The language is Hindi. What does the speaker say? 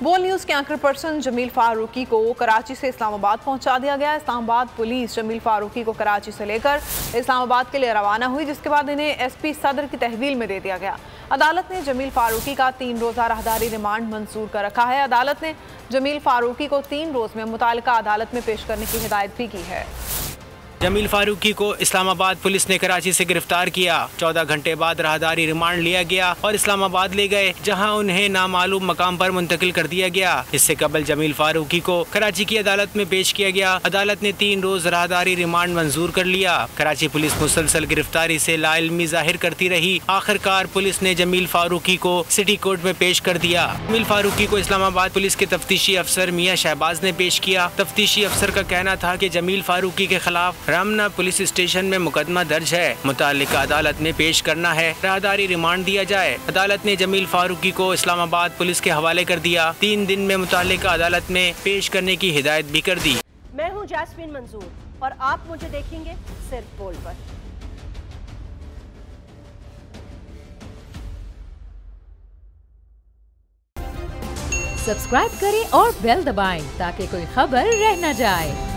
बोल न्यूज़ के एंकर पर्सन जमील फारूकी को कराची से इस्लामाबाद पहुंचा दिया गया। इस्लामाबाद पुलिस जमील फारूकी को कराची से लेकर इस्लामाबाद के लिए रवाना हुई, जिसके बाद इन्हें एसपी सदर की तहवील में दे दिया गया। अदालत ने जमील फारूकी का 3 रोज़ा राहदारी रिमांड मंजूर कर रखा है। अदालत ने जमील फारूकी को 3 रोज़ में मुतालिका अदालत में पेश करने की हिदायत भी की है। जमील फारूकी को इस्लामाबाद पुलिस ने कराची से गिरफ्तार किया। 14 घंटे बाद राहदारी रिमांड लिया गया और इस्लामाबाद ले गए, जहां उन्हें नामालूम मकाम पर मुंतकिल कर दिया गया। इससे कबल जमील फारूकी को कराची की अदालत में पेश किया गया। अदालत ने 3 रोज राहदारी रिमांड मंजूर कर लिया। कराची पुलिस मुसलसल गिरफ्तारी से लाइल्मी जाहिर करती रही। आखिरकार पुलिस ने जमील फारूकी को सिटी कोर्ट में पेश कर दिया। जमील फारूकी को इस्लामाबाद पुलिस के तफ्तीशी अफसर मियां शहबाज ने पेश किया। तफ्तीशी अफसर का कहना था कि जमील फारूकी के खिलाफ रामना पुलिस स्टेशन में मुकदमा दर्ज है, मुतालिका अदालत में पेश करना है, राहदारी रिमांड दिया जाए। अदालत ने जमील फारूकी को इस्लामाबाद पुलिस के हवाले कर दिया। 3 दिन में मुतालिका अदालत में पेश करने की हिदायत भी कर दी। मैं हूँ जैस्मीन मंजूर और आप मुझे देखेंगे सिर्फ बोल पर। सब्सक्राइब करें और बेल दबाएं ताकि कोई खबर रह न जाए।